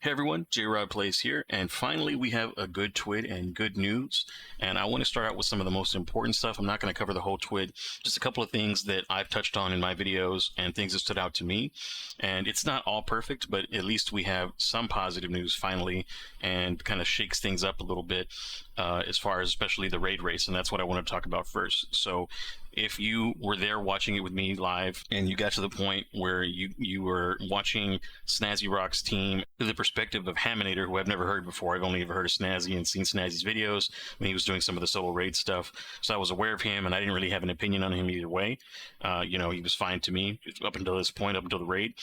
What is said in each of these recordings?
Hey everyone, J-Rod Plays here, and finally we have a good TWID and good news. And I want to start out with some of the most important stuff. I'm not going to cover the whole TWID, just a couple of things that I've touched on in my videos and things that stood out to me. And it's not all perfect, but at least we have some positive news finally, and kind of shakes things up a little bit as far as especially the raid race, and that's what I want to talk about first. So if you were there watching it with me live and you got to the point where you were watching Snazzy Rock's team through the perspective of Haminator, who I've never heard before. I've only ever heard of Snazzy and seen Snazzy's videos when he was doing some of the solo raid stuff, so I was aware of him and I didn't really have an opinion on him either way. He was fine to me up until this point, up until the raid.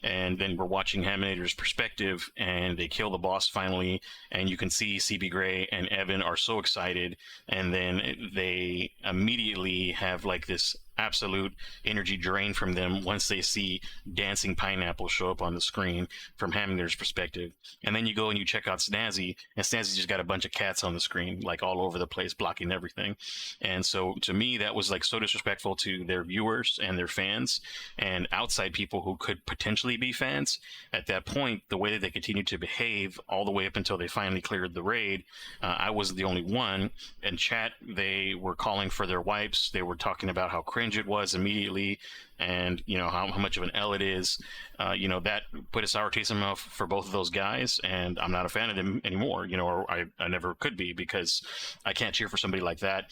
And then we're watching Haminator's perspective, and they kill the boss finally, and you can see CB Gray and Evan are so excited, and then they immediately have like this absolute energy drain from them once they see dancing pineapple show up on the screen from Haminator's perspective. And then you go and you check out Snazzy, and Snazzy's just got a bunch of cats on the screen, like all over the place, blocking everything. And so to me, that was like so disrespectful to their viewers and their fans and outside people who could potentially be fans. At that point, the way that they continued to behave all the way up until they finally cleared the raid, I wasn't the only one. In chat, they were calling for their wipes. They were talking about how cringe it was immediately, and how much of an L it is. That put a sour taste in my mouth for both of those guys, and I'm not a fan of them anymore, or I never could be, because I can't cheer for somebody like that.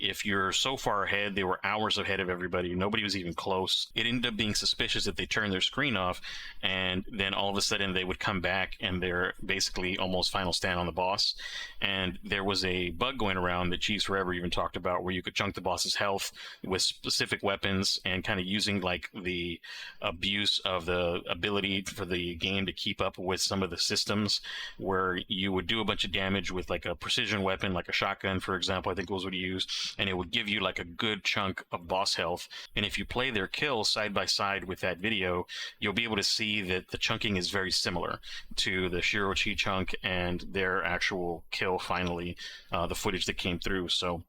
If you're so far ahead, they were hours ahead of everybody, nobody was even close. It ended up being suspicious that they turned their screen off, and then all of a sudden they would come back and they're basically almost final stand on the boss. And there was a bug going around that Cheese Forever even talked about, where you could chunk the boss's health with specific weapons, and kind of using like the abuse of the ability for the game to keep up with some of the systems, where you would do a bunch of damage with like a precision weapon, like a shotgun, for example, I think was what he used, and it would give you like a good chunk of boss health. And if you play their kills side by side with that video, you'll be able to see that the chunking is very similar to the Shirochi chunk and their actual kill finally, the footage that came through. So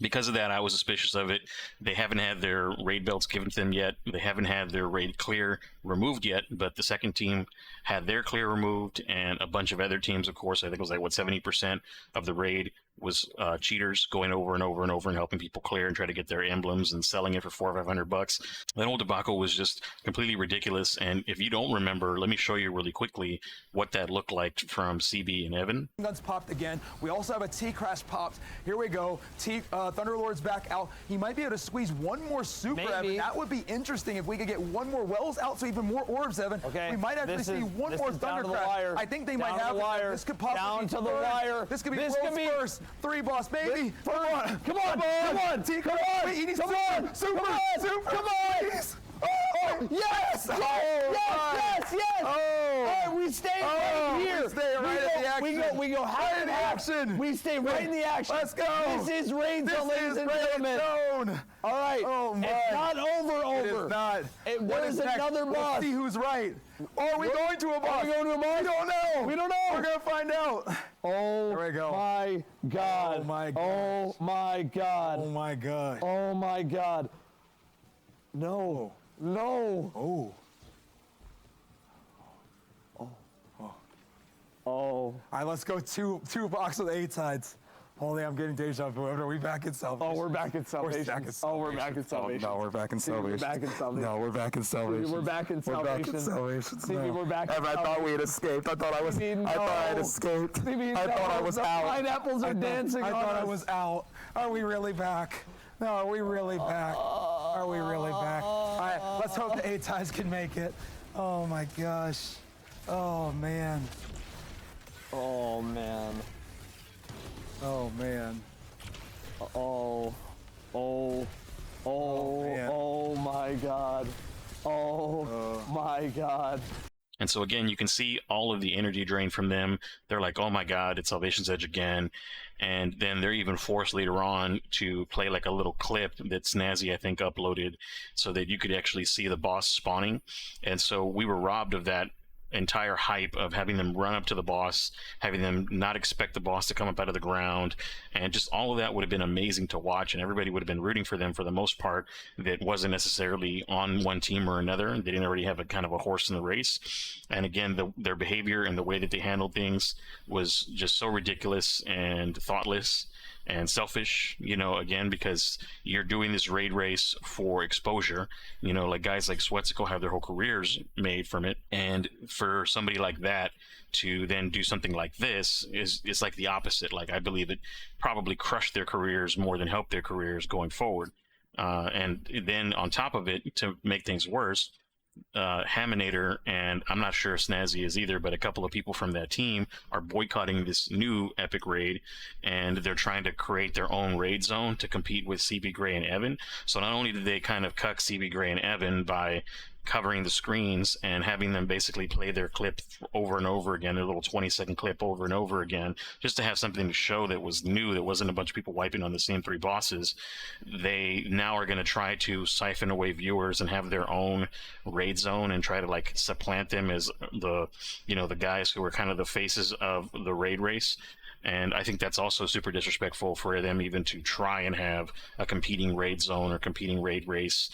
because of that, I was suspicious of it. They haven't had their raid belts given to them yet. They haven't had their raid clear removed yet, but the second team had their clear removed, and a bunch of other teams, of course. I think it was like, 70% of the raid was cheaters going over and over and over and helping people clear and try to get their emblems and selling it for $400 or $500. That whole debacle was just completely ridiculous. And if you don't remember, let me show you really quickly what that looked like from CB and Evan. Guns popped again. We also have a T-Crash popped. Here we go. Thunderlord's back out. He might be able to squeeze one more super, Maybe. Evan. That would be interesting if we could get one more Wells out, so even more orbs, Evan. Okay. We might actually see one more Thunder Crash. I think they might have it. This could possibly down to the wire. This could be world's first. 3 boss, baby. Come on. Come on. T-Crash. Wait, he needs super. Come on. Oh, yes! Yes! Oh! All right, we stay right here. We stay right at the action. We go high in action. We stay right in the action. Let's go. This is Raid Zone, ladies and gentlemen. All right. Oh my. It's not over. It is not. There's another boss. Let's see who's right. Are we going to a boss? Are we going to a boss? We don't know. We don't know. We're gonna find out. Oh there we go. My God. Oh my God. Oh my God. Oh my God. Oh my God. No. Oh. All right, let's go two box with 8 sides. Holy, I'm getting deja vu. Are we back in Salvation? Oh, we're back in Salvation. We're back in Salvation. No, we're back in Salvation. We're back in Salvation. No, we're back in Salvation. We're back in Salvation. We're back in Salvation. Stevie, we're back in Salvation. I thought we had escaped. I thought I was. I thought I had escaped. Stevie, I thought I was out. Pineapples are dancing on us. I thought I was out. Are we really back? No, are we really back? Are we really back? All right, let's hope the 8 sides can make it. Oh my gosh. Oh man. Oh man. Oh man. Oh my God. Oh my God. And so again, you can see all of the energy drain from them. They're like, oh my God, it's Salvation's Edge again. And then they're even forced later on to play like a little clip that Snazzy, I think, uploaded so that you could actually see the boss spawning. And so we were robbed of that entire hype of having them run up to the boss, having them not expect the boss to come up out of the ground, and just all of that would have been amazing to watch, and everybody would have been rooting for them for the most part that wasn't necessarily on one team or another. They didn't already have a kind of a horse in the race. And again, their behavior and the way that they handled things was just so ridiculous and thoughtless and selfish, again, because you're doing this raid race for exposure, like guys like Sweatcicle have their whole careers made from it. And for somebody like that to then do something like this is like the opposite. Like, I believe it probably crushed their careers more than helped their careers going forward. And then on top of it, to make things worse, Haminator, and I'm not sure if Snazzy is either, but a couple of people from that team are boycotting this new epic raid, and they're trying to create their own raid zone to compete with CB Gray and Evan. So not only did they kind of cuck CB Gray and Evan by covering the screens and having them basically play their clip over and over again, their little 20-second clip over and over again, just to have something to show that was new, that wasn't a bunch of people wiping on the same 3 bosses. They now are going to try to siphon away viewers and have their own raid zone and try to like supplant them as the guys who are kind of the faces of the raid race. And I think that's also super disrespectful for them even to try and have a competing raid zone or competing raid race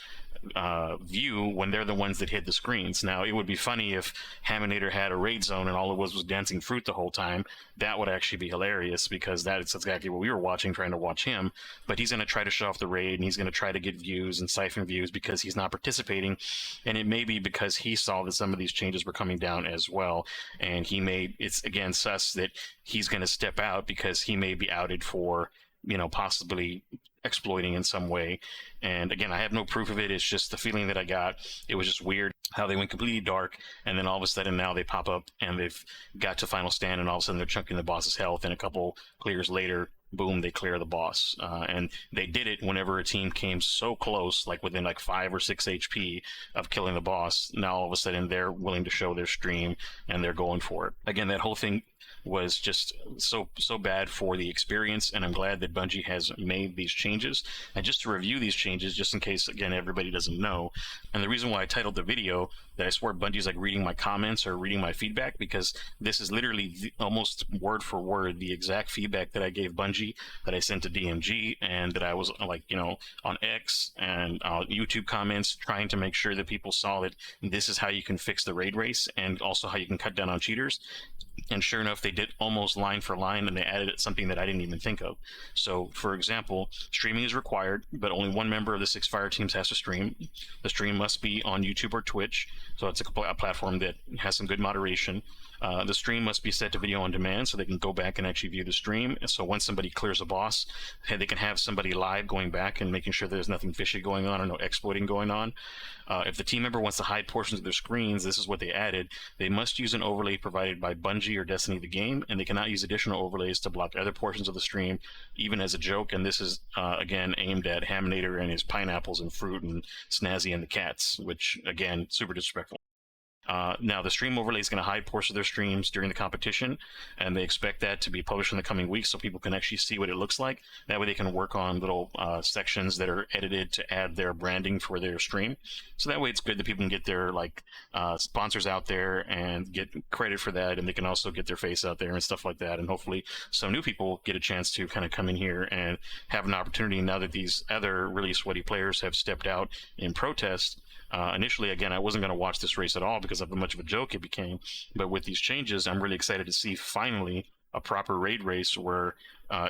view when they're the ones that hid the screens. Now, it would be funny if Haminator had a raid zone and all it was dancing fruit the whole time. That would actually be hilarious, because that's exactly what we were watching, trying to watch him. But he's going to try to show off the raid, and he's going to try to get views and siphon views because he's not participating. And it may be because he saw that some of these changes were coming down as well, and it's again sus that he's going to step out because he may be outed for possibly exploiting in some way. And again, I have no proof of it. It's just the feeling that I got. It was just weird how they went completely dark, and then all of a sudden now they pop up and they've got to final stand, and all of a sudden they're chunking the boss's health, and a couple clears later, boom, they clear the boss. And they did it whenever a team came so close, like within like 5 or 6 HP of killing the boss. Now all of a sudden they're willing to show their stream and they're going for it. Again, that whole thing was just so bad for the experience, and I'm glad that Bungie has made these changes. And just to review these changes, just in case again everybody doesn't know, and the reason why I titled the video that I swear Bungie's like reading my comments or reading my feedback, because this is literally almost word for word the exact feedback that I gave Bungie, that I sent to DMG, and that I was like on X and YouTube comments, trying to make sure that people saw that this is how you can fix the raid race and also how you can cut down on cheaters. And sure enough, they did almost line for line, and they added something that I didn't even think of. So, for example, streaming is required, but only one member of the 6 fire teams has to stream. The stream must be on YouTube or Twitch, so it's a platform that has some good moderation. The stream must be set to video on demand, so they can go back and actually view the stream. And so once somebody clears a boss, they can have somebody live going back and making sure there's nothing fishy going on or no exploiting going on. If the team member wants to hide portions of their screens, this is what they added. They must use an overlay provided by Bungie or Destiny the game, and they cannot use additional overlays to block other portions of the stream, even as a joke. And this is, again, aimed at Haminator and his pineapples and fruit, and Snazzy and the cats, which, again, super disrespectful. Now, the stream overlay is going to hide portions of their streams during the competition, and they expect that to be published in the coming weeks so people can actually see what it looks like. That way they can work on little sections that are edited to add their branding for their stream. So that way it's good that people can get their sponsors out there and get credit for that, and they can also get their face out there and stuff like that. And hopefully some new people get a chance to kind of come in here and have an opportunity now that these other really sweaty players have stepped out in protest. Initially, again, I wasn't going to watch this race at all because of how much of a joke it became. But with these changes, I'm really excited to see finally a proper raid race where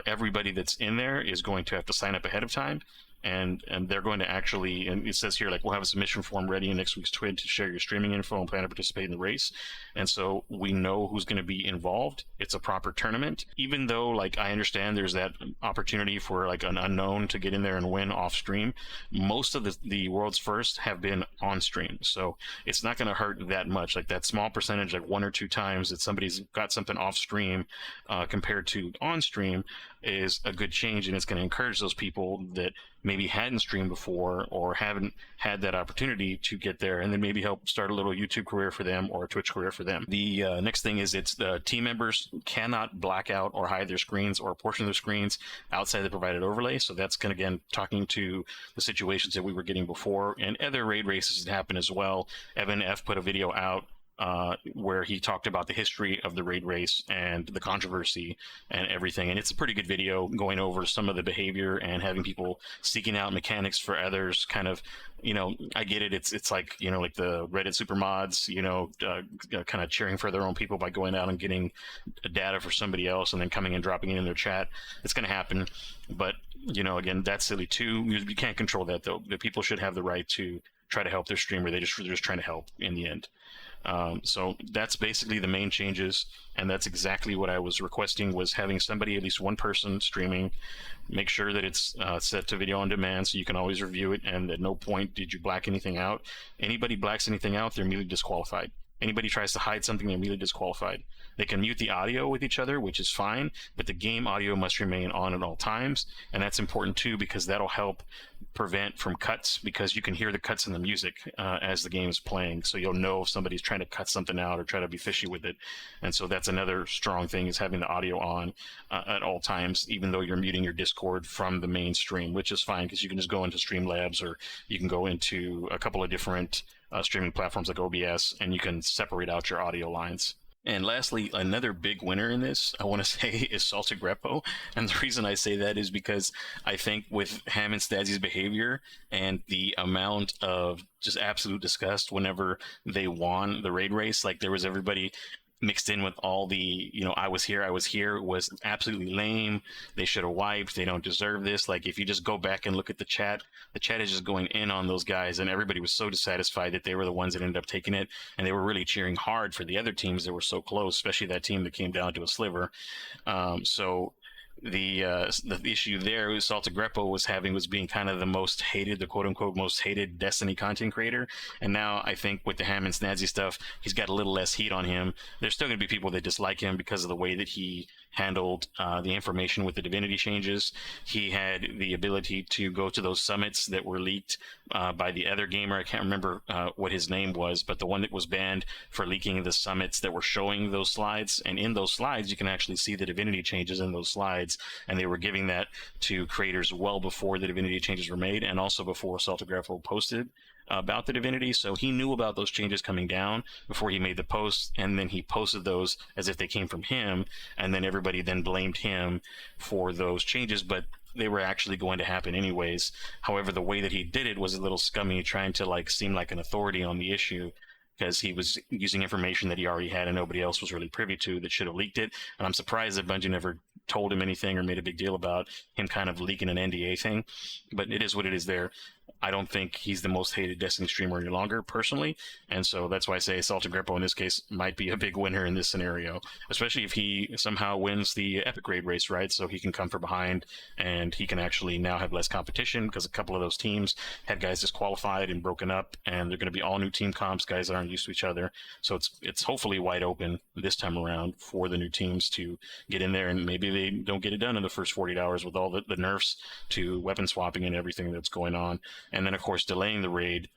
everybody that's in there is going to have to sign up ahead of time. And they're going to actually, and it says here, like, we'll have a submission form ready in next week's TWID to share your streaming info and plan to participate in the race. And so we know who's going to be involved. It's a proper tournament. Even though, like, I understand there's that opportunity for, like, an unknown to get in there and win off stream, most of the world's first have been on stream. So it's not going to hurt that much. Like, that small percentage, like 1 or 2 times that somebody's got something off stream compared to on stream is a good change, and it's going to encourage those people that maybe hadn't streamed before or haven't had that opportunity to get there, and then maybe help start a little YouTube career for them or a Twitch career for them. The next thing is it's the team members cannot black out or hide their screens or a portion of their screens outside the provided overlay. So that's going to, again, talking to the situations that we were getting before, and other raid races that happen as well. Evan F put a video out where he talked about the history of the raid race and the controversy and everything. And it's a pretty good video going over some of the behavior and having people seeking out mechanics for others. Kind of, I get it. It's like, like the Reddit super mods, kind of cheering for their own people by going out and getting data for somebody else and then coming and dropping it in their chat. It's going to happen. But, again, that's silly too. You can't control that, though. The people should have the right to try to help their streamer. They're just trying to help in the end. So that's basically the main changes, and that's exactly what I was requesting, was having somebody, at least one person streaming, make sure that it's set to video on demand so you can always review it, and at no point did you black anything out. Anybody blacks anything out, they're immediately disqualified. Anybody tries to hide something, they're immediately disqualified. They can mute the audio with each other, which is fine, but the game audio must remain on at all times, and that's important too, because that'll help prevent from cuts, because you can hear the cuts in the music as the game is playing, so you'll know if somebody's trying to cut something out or try to be fishy with it. And so that's another strong thing, is having the audio on at all times, even though you're muting your Discord from the main stream, which is fine, because you can just go into Streamlabs, or you can go into a couple of different streaming platforms like OBS, and you can separate out your audio lines. And lastly, another big winner in this, I want to say, is Salted Greppo. And the reason I say that is because I think with Ham and Stazzy's behavior and the amount of just absolute disgust whenever they won the raid race, like there was everybody mixed in with all the, I was here, was absolutely lame. They should have wiped. They don't deserve this. Like, if you just go back and look at the chat is just going in on those guys, and everybody was so dissatisfied that they were the ones that ended up taking it, and they were really cheering hard for the other teams that were so close, especially that team that came down to a sliver. So the issue there Salted Greppo was being kind of the most hated, the quote unquote most hated Destiny content creator. And now I think with the Ham and Snazzy stuff, he's got a little less heat on him. There's still going to be people that dislike him because of the way that he handled the information with the divinity changes. He had the ability to go to those summits that were leaked by the other gamer. I can't remember what his name was, but the one that was banned for leaking the summits that were showing those slides. And in those slides, you can actually see the divinity changes in those slides. And they were giving that to creators well before the divinity changes were made, and also before Salted Greppo posted about the divinity. So he knew about those changes coming down before he made the post, and then he posted those as if they came from him, and then everybody then blamed him for those changes, but they were actually going to happen anyways. However, the way that he did it was a little scummy, trying to seem like an authority on the issue, because he was using information that he already had and nobody else was really privy to that should have leaked it. And I'm surprised that Bungie never told him anything or made a big deal about him kind of leaking an NDA thing, but it is what it is there. I don't think he's the most hated Destiny streamer any longer, personally, and so that's why I say Salted Greppo in this case might be a big winner in this scenario, especially if he somehow wins the Epic Raid race, right? So he can come from behind, and he can actually now have less competition, because a couple of those teams had guys disqualified and broken up, and they're going to be all new team comps, guys that aren't used to each other. So it's hopefully wide open this time around for the new teams to get in there, and maybe they don't get it done in the first 48 hours with all the nerfs to weapon swapping and everything that's going on. And then, of course, delaying the raid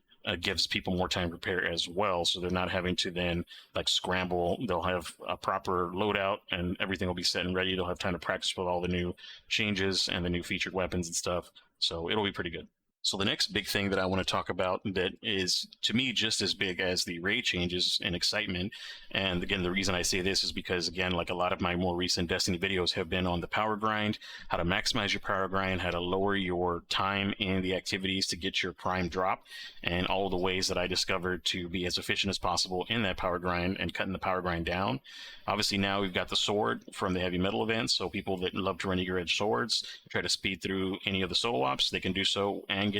gives people more time to prepare as well, so they're not having to then scramble. They'll have a proper loadout, and everything will be set and ready. They'll have time to practice with all the new changes and the new featured weapons and stuff. So it'll be pretty good. So the next big thing that I want to talk about that is, to me, just as big as the raid changes and excitement, and again, the reason I say this is because, again, like a lot of my more recent Destiny videos have been on the power grind, how to maximize your power grind, how to lower your time in the activities to get your prime drop, and all the ways that I discovered to be as efficient as possible in that power grind and cutting the power grind down. Obviously, now we've got the sword from the heavy metal events, so people that love to run eager edge swords, try to speed through any of the solo ops, they can do so and get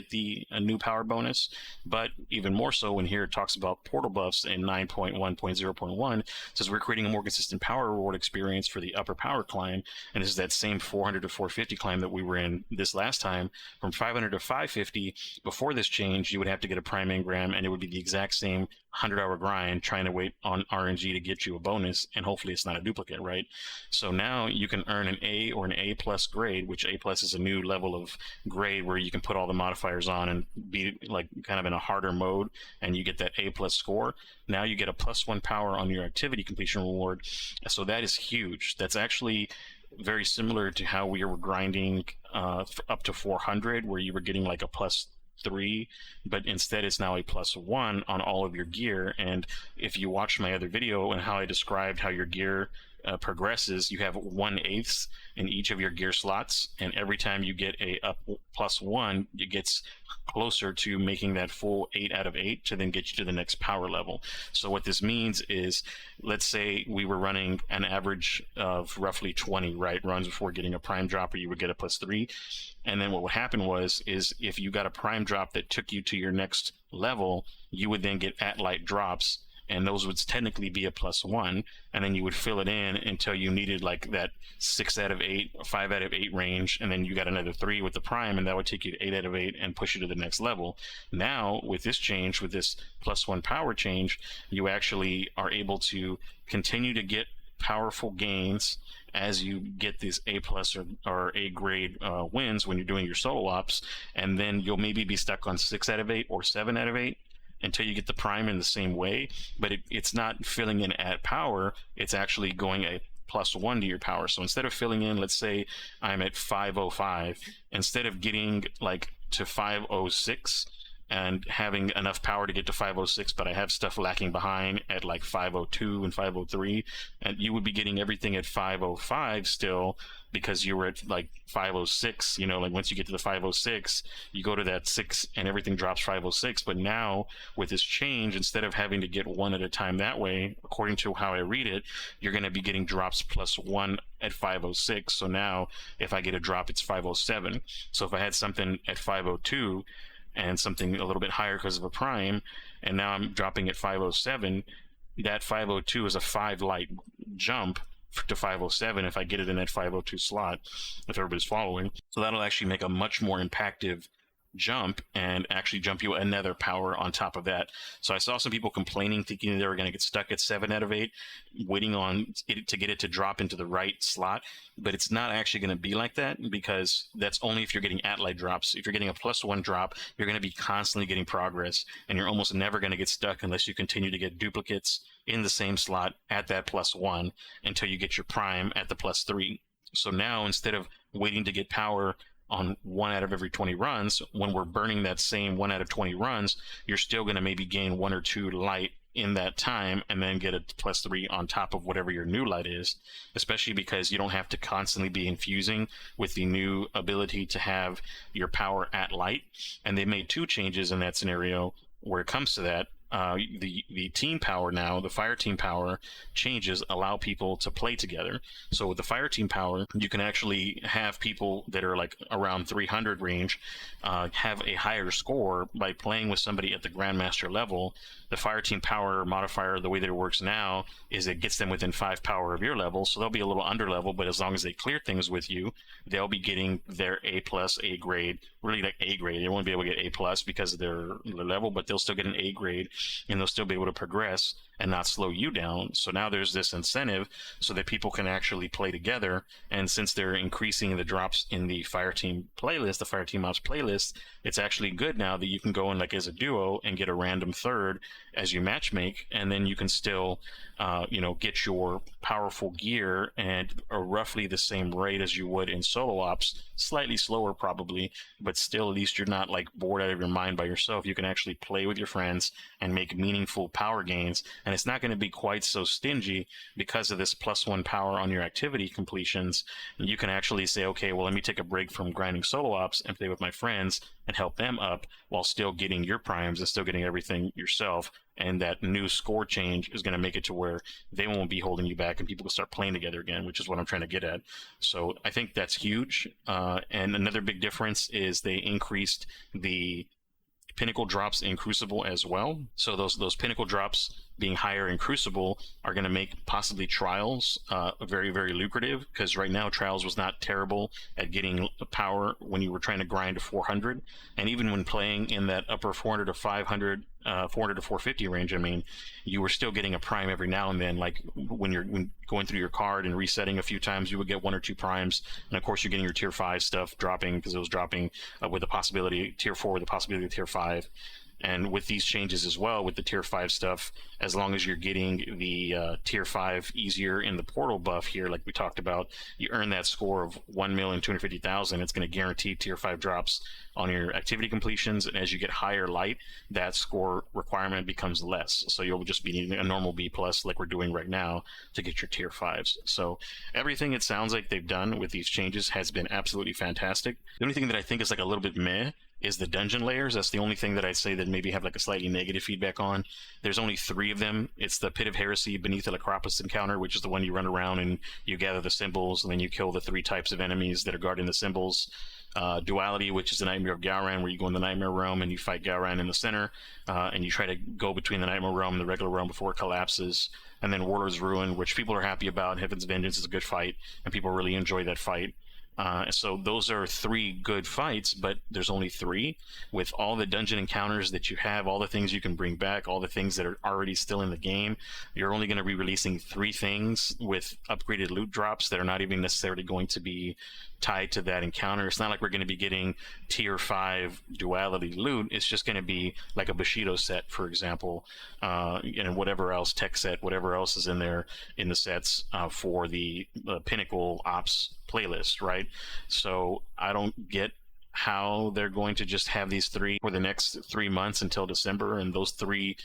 a new power bonus. But even more so when here it talks about portal buffs in 9.1.0.1, says we're creating a more consistent power reward experience for the upper power climb, and this is that same 400 to 450 climb that we were in this last time. From 500 to 550, before this change, you would have to get a prime engram, and it would be the exact same 100-hour grind trying to wait on RNG to get you a bonus, and hopefully it's not a duplicate, right? So now you can earn an A or an A plus grade, which A plus is a new level of grade where you can put all the modifiers on and be kind of in a harder mode, and you get that A plus score. Now you get a +1 power on your activity completion reward. So that is huge. That's actually very similar to how we were grinding up to 400, where you were getting a 3, but instead it's now a +1 on all of your gear. And if you watch my other video and how I described how your gear progresses, you have 1/8 in each of your gear slots, and every time you get a up +1, it gets closer to making that full 8 out of 8 to then get you to the next power level. So what this means is, let's say we were running an average of roughly 20 runs before getting a prime drop, or you would get a +3, and then what would happen is if you got a prime drop that took you to your next level, you would then get at-light drops, and those would technically be a +1, and then you would fill it in until you needed like that 6 out of 8, 5 out of 8 range, and then you got another 3 with the prime, and that would take you to 8 out of 8 and push you to the next level. Now, with this change, with this +1 power change, you actually are able to continue to get powerful gains as you get these A+ or A grade wins when you're doing your solo ops, and then you'll maybe be stuck on 6 out of 8 or 7 out of 8 until you get the prime in the same way, but it's not filling in at power, it's actually going a +1 to your power. So instead of filling in, let's say I'm at 505, instead of getting like to 506 and having enough power to get to 506, but I have stuff lacking behind at like 502 and 503, and you would be getting everything at 505 still, because you were at like 506, like once you get to the 506, you go to that 6 and everything drops 506. But now with this change, instead of having to get one at a time that way, according to how I read it, you're going to be getting drops +1 at 506. So now if I get a drop, it's 507. So if I had something at 502 and something a little bit higher because of a prime, and now I'm dropping at 507, that 502 is a 5 light jump to 507 if I get it in that 502 slot, if everybody's following. So that'll actually make a much more impactful jump and actually jump you another power on top of that. So I saw some people complaining, thinking they were going to get stuck at 7 out of 8, waiting on it to get it to drop into the right slot, but it's not actually going to be like that, because that's only if you're getting at-light drops. If you're getting a +1 drop, you're going to be constantly getting progress, and you're almost never going to get stuck unless you continue to get duplicates in the same slot at that +1 until you get your prime at the +3. So now, instead of waiting to get power on 1 out of every 20 runs, when we're burning that same 1 out of 20 runs, you're still going to maybe gain 1 or 2 light in that time, and then get a +3 on top of whatever your new light is, especially because you don't have to constantly be infusing with the new ability to have your power at light. And they made 2 changes in that scenario where it comes to that. The team power now, the fire team power changes allow people to play together. So with the fire team power, you can actually have people that are like around 300 range have a higher score by playing with somebody at the Grandmaster level. The fire team power modifier, the way that it works now, is it gets them within 5 power of your level, so they'll be a little under level, but as long as they clear things with you, they'll be getting their A+, A grade, really like A grade. They won't be able to get A+ because of their level, but they'll still get an A grade, and they'll still be able to progress and not slow you down. So now there's this incentive so that people can actually play together, and since they're increasing the drops in the fire team playlist, the fire team ops playlist, it's actually good now that you can go in like as a duo and get a random third as you matchmake, and then you can still get your powerful gear and roughly the same rate as you would in solo ops, slightly slower probably, but still at least you're not like bored out of your mind by yourself. You can actually play with your friends and make meaningful power gains, and it's not going to be quite so stingy because of this +1 power on your activity completions. You can actually say, okay, well, let me take a break from grinding solo ops and play with my friends and help them up while still getting your primes and still getting everything yourself. And that new score change is going to make it to where they won't be holding you back and people will start playing together again, which is what I'm trying to get at. So I think that's huge. And another big difference is they increased the Pinnacle drops in Crucible as well. So those Pinnacle drops being higher in Crucible are going to make possibly Trials very, very lucrative, because right now Trials was not terrible at getting power when you were trying to grind to 400, and even when playing in that upper 400 to 500, 400 to 450 range, I mean, you were still getting a prime every now and then. Like when you're going through your card and resetting a few times, you would get 1 or 2 primes, and of course you're getting your tier 5 stuff dropping because it was dropping with the possibility tier 4 with the possibility of tier 5. And with these changes as well, with the tier 5 stuff, as long as you're getting the tier 5 easier in the portal buff here, like we talked about, you earn that score of 1,250,000. It's going to guarantee tier 5 drops on your activity completions. And as you get higher light, that score requirement becomes less. So you'll just be needing a normal B plus like we're doing right now to get your tier 5s. So everything it sounds like they've done with these changes has been absolutely fantastic. The only thing that I think is like a little bit meh is the dungeon layers. That's the only thing that I'd say that maybe have like a slightly negative feedback on. There's only 3 of them. It's the Pit of Heresy beneath the Acropolis encounter, which is the one you run around and you gather the symbols, and then you kill the 3 types of enemies that are guarding the symbols. Duality, which is the Nightmare of Gowran, where you go in the Nightmare Realm and you fight Gowran in the center, and you try to go between the Nightmare Realm and the regular realm before it collapses. And then Warlord's Ruin, which people are happy about. Heaven's Vengeance is a good fight, and people really enjoy that fight. So those are 3 good fights, but there's only 3. With all the dungeon encounters that you have, all the things you can bring back, all the things that are already still in the game, you're only going to be releasing 3 things with upgraded loot drops that are not even necessarily going to be tied to that encounter. It's not like we're going to be getting tier 5 duality loot. It's just going to be like a Bushido set, for example, and whatever else, tech set, whatever else is in there in the sets for the Pinnacle Ops playlist, right? So I don't get how they're going to just have these 3 for the next 3 months until December, and those 3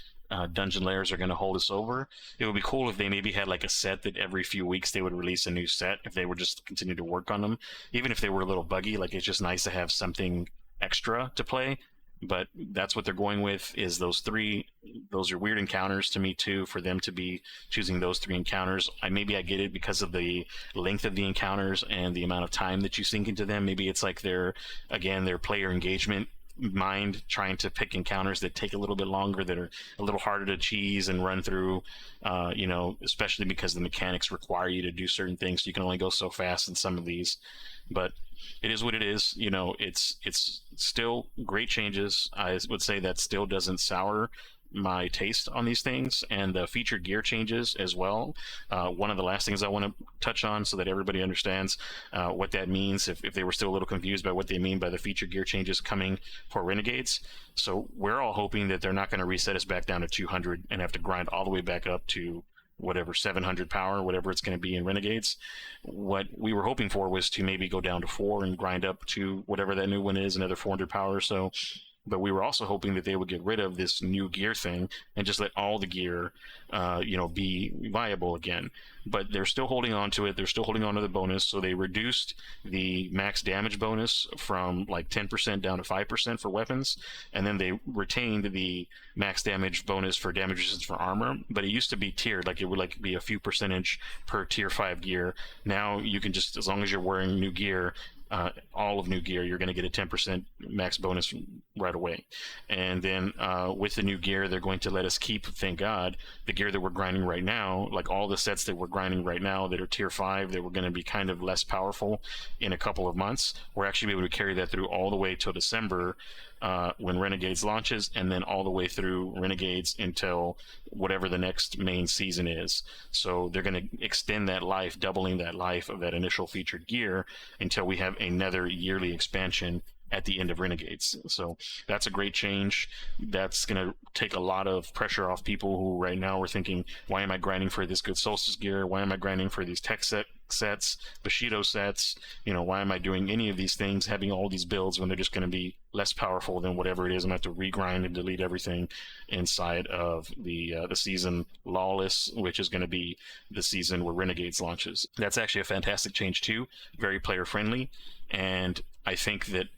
dungeon layers are going to hold us over. It would be cool if they maybe had like a set that every few weeks they would release a new set, if they would just continue to work on them, even if they were a little buggy. Like, it's just nice to have something extra to play. But that's what they're going with, is those 3. Those are weird encounters to me too, for them to be choosing those 3 encounters. Maybe I get it because of the length of the encounters and the amount of time that you sink into them. Maybe it's like their player engagement mind trying to pick encounters that take a little bit longer, that are a little harder to cheese and run through, especially because the mechanics require you to do certain things. So you can only go so fast in some of these, but it is what it is. It's still great changes. I would say that still doesn't sour my taste on these things, and the featured gear changes as well. One of the last things I want to touch on, so that everybody understands what that means, if they were still a little confused by what they mean by the featured gear changes coming for Renegades. So we're all hoping that they're not going to reset us back down to 200 and have to grind all the way back up to whatever 700 power, whatever it's going to be in Renegades. What we were hoping for was to maybe go down to 4 and grind up to whatever that new one is, another 400 power or so. But we were also hoping that they would get rid of this new gear thing and just let all the gear, be viable again. But they're still holding on to it. They're still holding on to the bonus. So they reduced the max damage bonus from like 10% down to 5% for weapons. And then they retained the max damage bonus for damage resistance for armor. But it used to be tiered, like it would like be a few percentage per tier 5 gear. Now you can just, as long as you're wearing new gear, all of new gear, you're going to get a 10% max bonus right away. And then with the new gear, they're going to let us keep, thank God, the gear that we're grinding right now. Like all the sets that we're grinding right now that are tier 5, that were going to be kind of less powerful in a couple of months, we're actually able to carry that through all the way till December, when Renegades launches, and then all the way through Renegades until whatever the next main season is. So they're going to extend that life, doubling that life of that initial featured gear until we have another yearly expansion at the end of Renegades. So that's a great change. That's going to take a lot of pressure off people who right now are thinking, why am I grinding for this good Solstice gear? Why am I grinding for these tech sets, Bushido sets? Why am I doing any of these things, having all these builds when they're just going to be less powerful than whatever it is? I'm going to have to regrind and delete everything inside of the season Lawless, which is going to be the season where Renegades launches. That's actually a fantastic change too, very player friendly, and I think that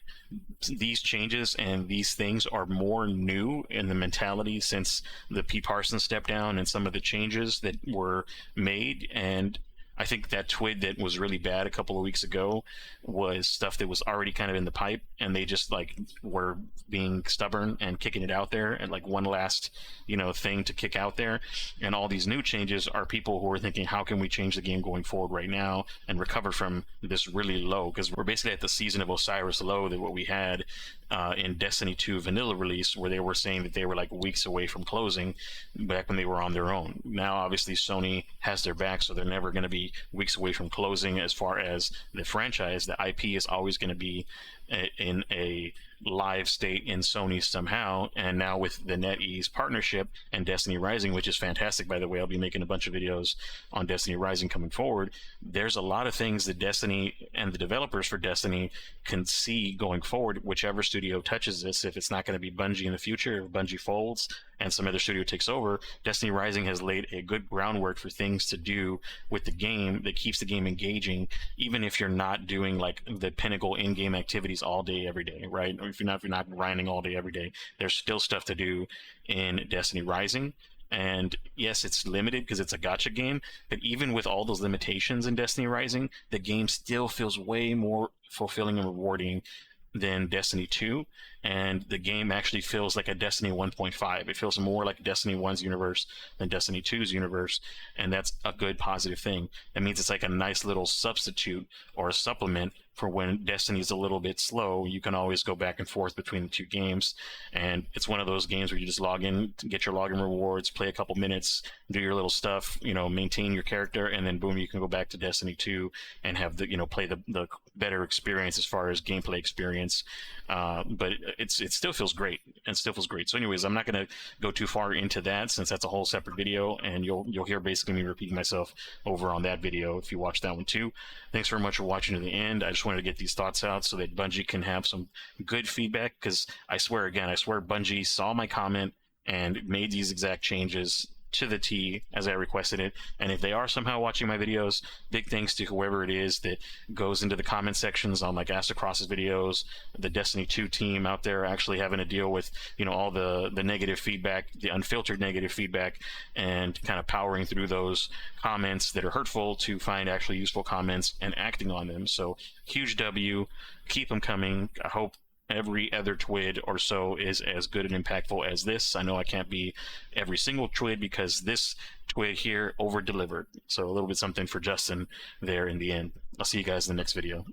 these changes and these things are more new in the mentality since the P. Parsons step down and some of the changes that were made. And I think that TWID that was really bad a couple of weeks ago was stuff that was already kind of in the pipe, and they just like were being stubborn and kicking it out there, and like one last thing to kick out there. And all these new changes are people who are thinking, how can we change the game going forward right now and recover from this really low, because we're basically at the season of Osiris low, that what we had in Destiny 2 vanilla release, where they were saying that they were like weeks away from closing back when they were on their own. Now obviously Sony has their back, so they're never going to be weeks away from closing. As far as the franchise, the IP is always going to be in a live state in Sony somehow. And now with the NetEase partnership and Destiny Rising, which is fantastic, by the way, I'll be making a bunch of videos on Destiny Rising coming forward. There's a lot of things that Destiny and the developers for Destiny can see going forward, whichever studio touches this. If it's not going to be Bungie in the future, if Bungie folds and some other studio takes over, Destiny Rising has laid a good groundwork for things to do with the game that keeps the game engaging, even if you're not doing like the Pinnacle in-game activities all day every day, right? Or if you're not grinding all day every day, there's still stuff to do in Destiny Rising. And yes, it's limited because it's a gacha game, but even with all those limitations in Destiny Rising, the game still feels way more fulfilling and rewarding than Destiny 2, and the game actually feels like a Destiny 1.5. It feels more like Destiny 1's universe than Destiny 2's universe, and that's a good positive thing. That means it's like a nice little substitute or a supplement for when Destiny's a little bit slow. You can always go back and forth between the two games, and it's one of those games where you just log in, get your login rewards, play a couple minutes, do your little stuff, maintain your character, and then boom, you can go back to Destiny 2 and have the play the better experience as far as gameplay experience. But it still feels great, and still feels great. So anyways, I'm not going to go too far into that since that's a whole separate video, and you'll hear basically me repeating myself over on that video if you watch that one too. Thanks very much for watching to the end. I just wanted to get these thoughts out so that Bungie can have some good feedback, because I swear Bungie saw my comment and made these exact changes to the T as I requested it. And if they are somehow watching my videos, big thanks to whoever it is that goes into the comment sections on like Astacross's videos, the Destiny 2 team out there actually having to deal with all the negative feedback, the unfiltered negative feedback, and kind of powering through those comments that are hurtful to find actually useful comments and acting on them. So huge W, keep them coming. I hope every other TWID or so is as good and impactful as this. I know I can't be every single TWID because this TWID here over-delivered. So a little bit something for Justin there in the end. I'll see you guys in the next video.